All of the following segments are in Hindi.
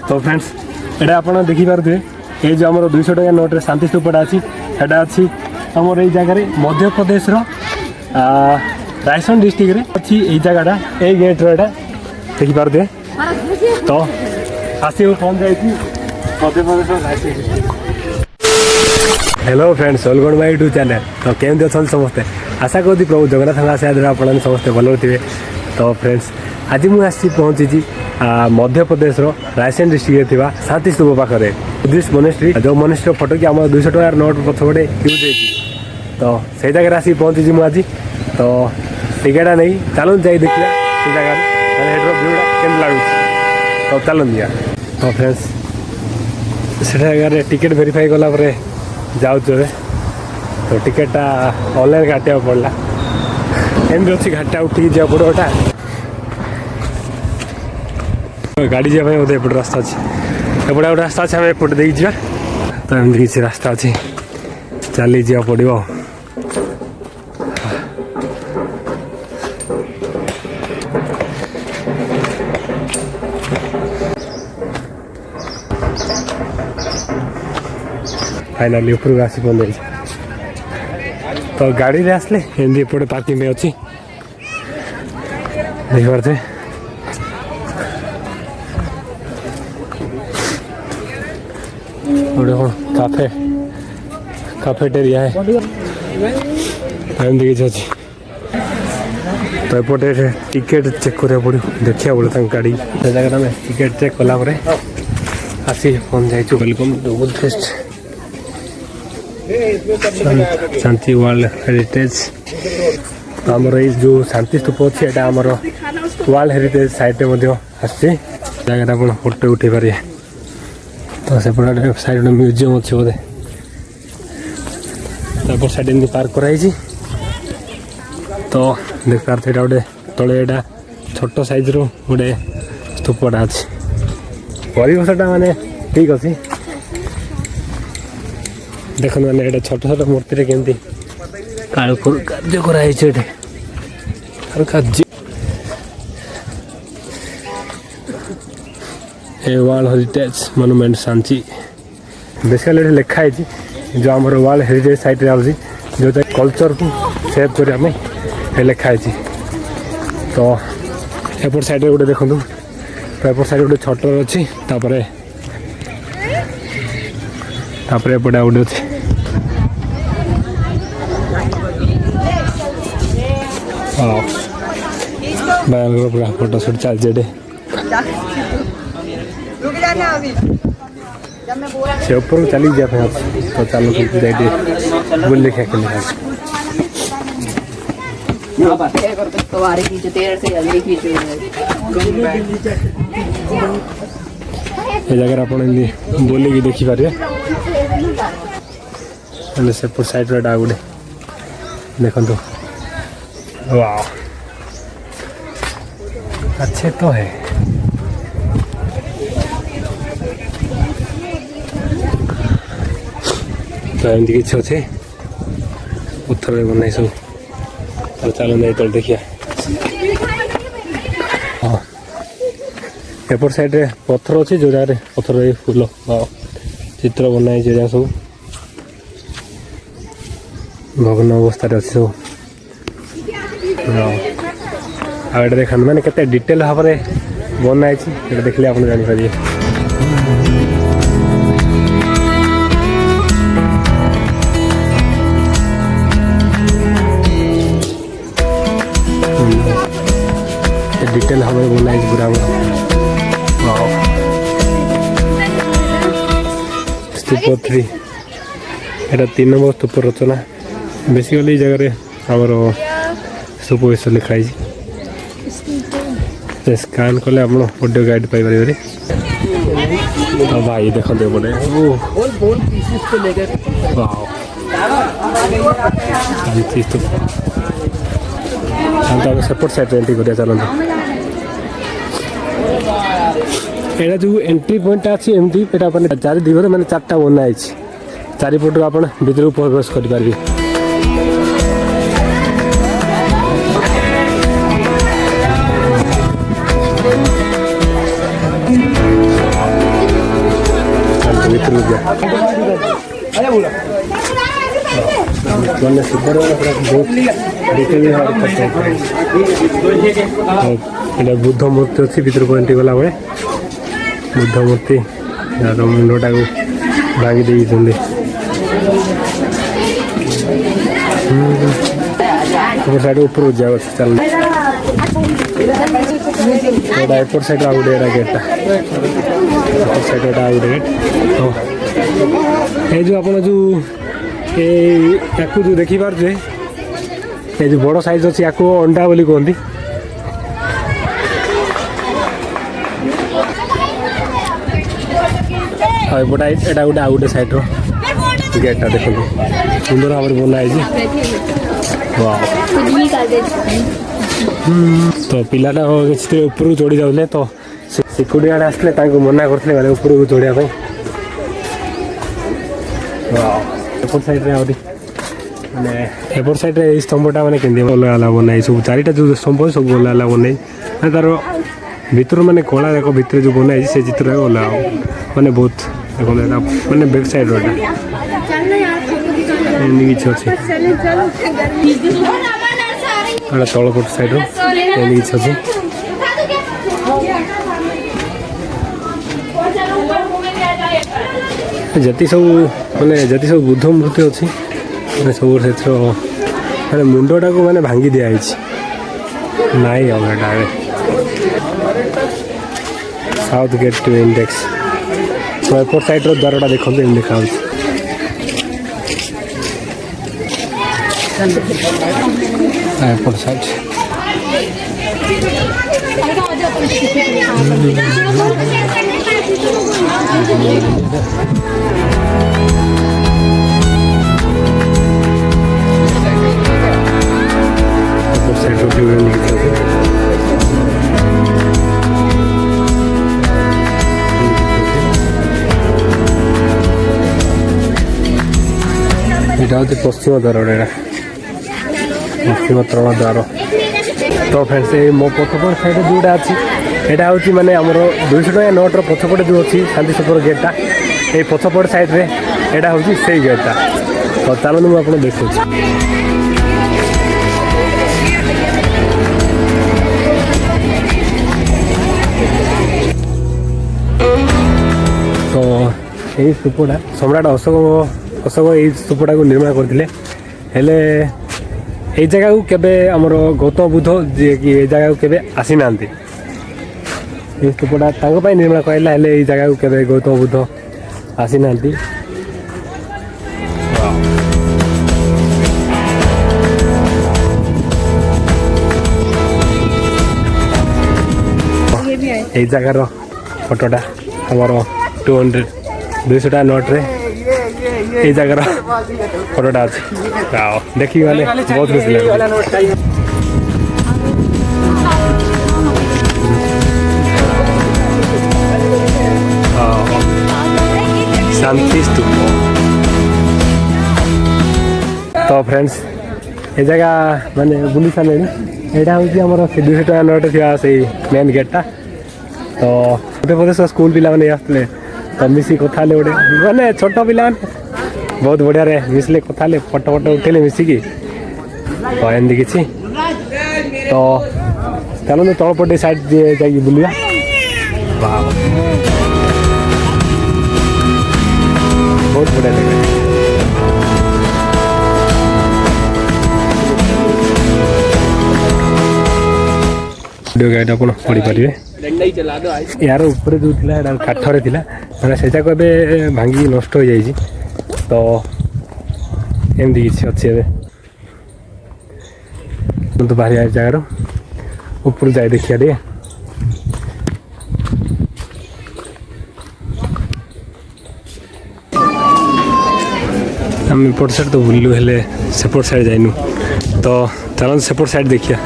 तो फ्रेंड्स एटा आप देखिपे ये जो आम 200 टका नोट शांति स्तूपटा अच्छी एटा अच्छी आमर ये जगह मध्य प्रदेश रायसेन डिस्ट्रिक्ट अच्छी ये जगहटा ये गेट्रे देखिपे तो आसो पहुँच जाए Madhya Pradesh Raisen district. Hello friends welcome my YouTube channel. तो केमती अच्छा समस्ते आशा करूँ प्रभु जगन्नाथ आशीर्वाद आप समस्ते भल थे। तो फ्रेंड्स आज मुझे पहुँची मध्य प्रदेश रायसेन डिस्ट्रिक्ट थी शांति स्तूप पाखे बुद्धिस्ट मोनेस्ट्री जो मोनेस्ट्री फोटो कि आम 200 टकार नोट पछपटे यूज होती तो से जगह आसिक पहुँची मुझे तो टिकेटा नहीं चलूँ जाए देखिए से जगह भ्यूटा केम लगुच तो चलूँ दिया। तो फ्रेंड्स से जगह टिकेट वेरीफाई कलापर जाऊँ तो टिकेटा ऑनलाइन काटा पड़ा एमती अच्छी घाटा उठिक जा पड़ा गाड़ी जाए बोधे एपटे रास्ता अच्छे एपटे गोटे रास्ता अच्छे आम एपटे देख जा तो एमती किसी रास्ता अच्छी चली जा पड़ो। फाइनाली ऊपर आसी पहुँच तो गाड़ी रे आसले एमती एपटे पार्किंग में अच्छी देख पारे गोटे कौन काफेटेरिया है एमती किसी अच्छी तो एपटे टिकेट चेक करा पड़ो देखा पड़ो गाड़ी से जगह आम टिकेट चेक कलापर आसी पहुँच जाइए। Welcome to Buddhist Shanti world heritage आमर ये जो शांति स्तूप अच्छे यहाँ आमर वर्ल्ड हेरिटेज साइट आसी जगह आप फोटो उठे पारे। तो से साइड में म्यूजियम अच्छे बोधे तो साइड एमती पार्क कराई तो देख पारे गोटे तले यहाँ छोट साइज रोटे स्तूपटा अच्छी परिवेशटा माने ठीक अच्छी देखो मैंने ये छोट छोट मूर्ति केमती कार्य कराई world heritage monument Sanchi basically ये लिखाई जो आम वर्ल्ड हेरिटेज साइट आसी जो कल्चर को सेव कर लिखाई तो एपट साइड गोटे देखो तो एपट साइड गोटे छोट अच्छी एपटे गोटे अच्छी पूरा फोटो शूट चलते से ऊपर चली जाए तो चलो जाए बुल देखा के जगह आप बोलिकी देखिपारे सेपट साइड गोटे देखो वाह अच्छे तो है। तो एमती किसी अच्छे पत्थर बनाई सब तो चलो जाए तो देखिए हाँ एपट साइड रे पत्थर अच्छे जो जगह पत्थर फूल चित्र बनाई सब भग्न अवस्था अच्छे सब आगे देखा मैंने केते डिटेल भाव में बनाई देखले आप जानीपारे। डिटेल भाव में बनाई पूरा स्तूप 3 यहाँ 3 नंबर स्तूप रचना बेसिकली जगह आमर स्तूप विषय लिखाई स्कान कले आप ऑडियो गाइड पाइपर तो भाई देखते बोले सेपट साइड एंट्री कर चलते यहाँ जो एंट्री पॉइंट अच्छी एमती चार दिगरे मैंने 4टा बनाई 4पटू आप भर प्रवेश करें। ଭିତରକୁ ଯିବା ମାନେ ସୁପର ବହୁତ ଦେଖିବି ଏଇଟା ବୁଦ୍ଧ ମୂର୍ତ୍ତି ଅଛି ଭିତରକୁ ଏଣ୍ଟ୍ରି ଗଲାବେଳେ ବୁଦ୍ଧ ମୂର୍ତ୍ତି ଯାହାର ମୁଣ୍ଡଟାକୁ ଭାଙ୍ଗି ଦେଇଛନ୍ତି ସେପଟ ସାଇଡ୍ ଉପରକୁ ଯିବା ଅଛି ଚାଲ ଏଇଟା ଏପଟ ସାଇଡ୍ ଆଉ ଗୋଟେ ଏଇଟା ଗେଟ୍ଟା ଏପଟ ସାଇଡ୍ ଏଇଟା ଆଉ ଗୋଟେ ଗେଟ୍ ଏଇ ଯେଉଁ ଆପଣ ଯେଉଁ ୟାକୁ ଯେଉଁ ଦେଖିପାରୁଛେ ଏ ଯେଉଁ ବଡ଼ ସାଇଜ୍ ଅଛି ୟାକୁ ଅଣ୍ଡା ବୋଲି କୁହନ୍ତି ଆଉ ଏପଟେ ଏଇଟା ଗୋଟେ ଆଉ ଗୋଟେ ସାଇଡ୍ର ଗେଟ୍ଟା ଦେଖନ୍ତୁ ସୁନ୍ଦର ଭାବରେ ବନା ହେଇଛି ତ ପିଲାଟା କିଛି ଉପରକୁ ଚଢ଼ି ଯାଉଥିଲେ ତ ସିକ୍ୟୁରିଟି ଆଡ଼େ ଆସିଥିଲେ ତାଙ୍କୁ ମନା କରିଥିଲେ ମାନେ ଉପରକୁ ଚଢ଼ିବା ପାଇଁ ଏପଟ ସାଇଡ଼୍ରେ ଆହୁରି ମାନେ ଏପଟ ସାଇଡ଼୍ରେ ଏଇ ସ୍ତମ୍ଭଟା ମାନେ କେମିତି ଅଲଗା ଅଲଗା ବନାଇ ସବୁ ଚାରିଟା ଯେଉଁ ସ୍ତମ୍ଭ ସବୁ ଅଲଗା ଅଲଗା ବନାଇ ମାନେ ତା'ର ଭିତରୁ ମାନେ କଳା ଯାକ ଭିତରେ ଯେଉଁ ବନାଇଛି ସେ ଚିତ୍ର ଅଲଗା ମାନେ ବହୁତ ଦେଖନ୍ତୁ ଏଇଟା ମାନେ ବ୍ୟାକ୍ ସାଇଡ଼୍ର ଏଇଟା ଏମିତି କିଛି ଅଛି ଏଇଟା ତଳପଟ ସାଇଡ଼୍ରୁ ଏମିତି କିଛି ଅଛି ଯେତିକି ସବୁ ମାନେ ଯେତିକି ସବୁ ବୁଦ୍ଧ ମୂର୍ତ୍ତି ଅଛି ମାନେ ସବୁ ସେଥିର ମାନେ ମୁଣ୍ଡଟାକୁ ମାନେ ଭାଙ୍ଗି ଦିଆହେଇଛି ନାଇଁ ଆଉ ଏଇଟା ଏବେ ସାଉଥ୍ ଗେଟ୍ ଟୁ ଇଣ୍ଡେକ୍ସ ତ ଏପଟ ସାଇଡ଼୍ର ଦ୍ୱାରଟା ଦେଖନ୍ତୁ ଏମିତି ଦେଖାଯାଉଛି ଏପଟ ସାଇଡ଼୍ এটা হচ্ছে পশ্চিম দ্বার এটা পশ্চিম ত্রণ দ্বার তো ফ্রেন্ডস এই মো পছপট সাইড যেটা আছে এটা হচ্ছে মানে আমার 200 টাকা নোটর পছপটে যে অছি শান্তি সুপর গেটটা এই পছপট সাইড্রে এটা হচ্ছে সেই গেটটা তো চালু মু আপনার দেখুছি তো এই স্তূপটা সম্রাট অশোক এই স্তূপটাକୁ ନିର୍ମାଣ କରିଥିଲେ ହେଲେ এই ଜାଗାକୁ କେବେ ଆମର ଗୌତମ ବୁଦ୍ଧ ଯିଏକି এই ଜାଗାକୁ କେବେ ଆସିନାହାନ୍ତି এই স্তୂପଟା ତାଙ୍କ ପାଇଁ ନିର୍ମାଣ କରାଇଲା ହେଲେ এই ଜାଗାକୁ କେବେ ଗୌତମ ବୁଦ୍ଧ ଆସିନାହାନ୍ତି এই ଜାଗାର ଫଟୋଟା ଆମର 200 ଟଙ୍କା ନୋଟ୍ରେ এই জায়গার ফটোটা আছে দেখি গেলে বহুত খুশি লাগে শান্তি স্তূপ তো ফ্রেন্ডস এই জায়গা মানে বুলি সারে এটা হচ্ছে আমার 200 টাকা নোটে থিয়া সেই মেন গেটটা তো উত্তরপ্রদেশ স্কুল পিলা মানে আসলে তো মিশি কথা হেলে গোটে মানে ছোট পিলা बहुत बढ़िया रे मिसले कथा ले फोटो उठेले मिसिकी तो एमती किसी तो चलो तलपटे साइड जाइए बुलिया बहुत बढ़िया लगे वीडियो गाइड आप पढ़ी पारे यार ऊपर जो थी काठरे थी मैंने से जाक भांगी नष्ट हो जाए तो एमती किसी अच्छे तो बाहर आए जगार ऊपर जाए देखिए टे आम एपट साइड तो बुलू हेले सेपट साइड जाइनु तो चलो सेपट साइड देखिए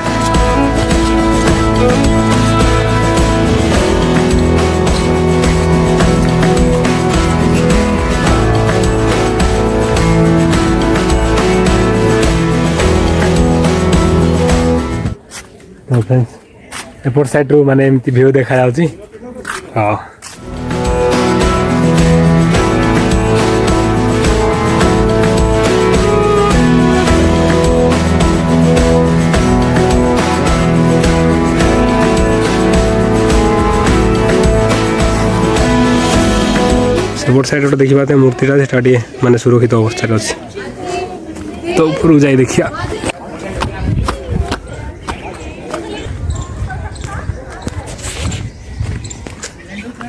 फ्रेंड्स एपट साइड रू माने एमती व्यू देखा जाउची एपट साइड गोटे देखा मूर्तिटा से माने सुरक्षित अवस्था अच्छी तो ऊपर जाए देखिया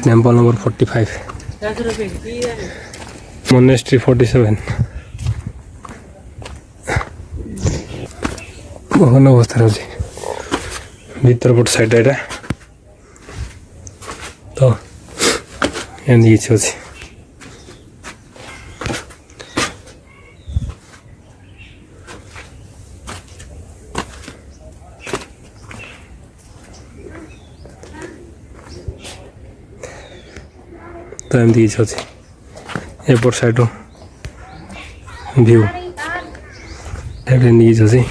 टेम्पल नंबर 45 मोनेस्ट्री 47 भवन अवस्था अच्छी भीतर पट साइड एटा तो एमती किसी अच्छी तो एमती किसी अच्छी एपट साइड व्यू एमती किसी अच्छी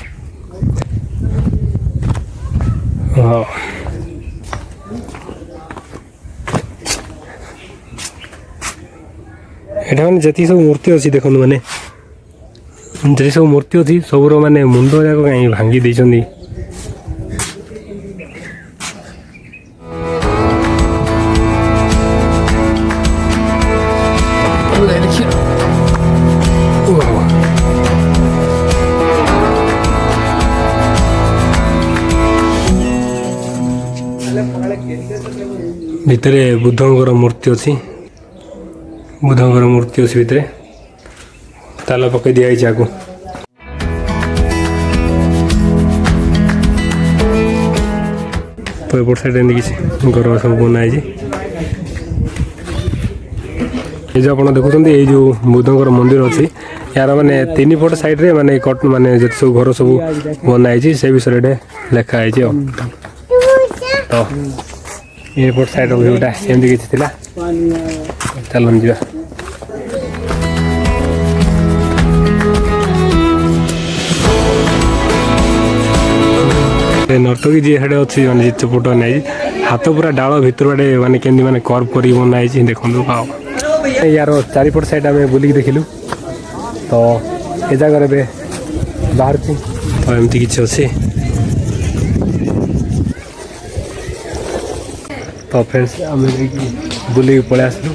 हाँ एटा मैंने जी सब मूर्ति अच्छी देखो मैंने जी सब मूर्ति अच्छी सबूर माने मुंड जाक कहीं भांगी देती भितर बुद्धंकर मूर्ति अच्छी बुद्धंकर मूर्ति अच्छी भितर ताला पकई दिखाई आगु तो एपट साइड किसी घर सब बनाई ये जो आप देखुं ये जो बुद्धंकर मंदिर अच्छी यार माने 3 फुट साइड रे माने कट माने जो सब घर सब बनाई से विषय लिखाई तो ये पट साइड व्यूटा एमती किसी थिला चलन जा नर्तकी जी हेडे अच्छी माने चित्र फोटो नहीं हाथ पूरा डाल भितर बाटे माने केमती माने कर्व करी बनाई देखो पाओ यार चारिपट साइड आम बुलिक देखिलु तो ए जगार बाहर तो एमती किसी अच्छी तो फ्रेंड्स आम बुलिक पलि आसलु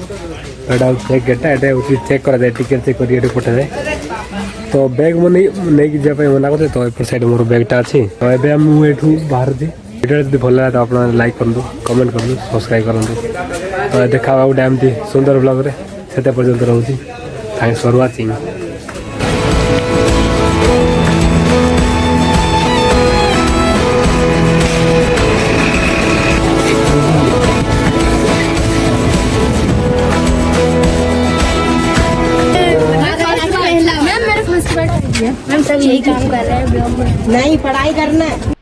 एटा चेक गेटा ये चेक करा जाए टिकेट चेक कर पठा जाए तो बैग मन नहीं जावाई मना करते तो एपट साइड मोर बैगटा अच्छी तो ये मुझे बाहर वीडियो जब भल लगा तो आप लाइक करूँ कमेंट करूँ सब्सक्राइब करूँ तो देखा गोटे एमती सुंदर ब्लॉग से पर्यंत रोचे थैंक्स फॉर वाचिंग। मैम सब यही काम कर रहे हैं नहीं पढ़ाई करना है।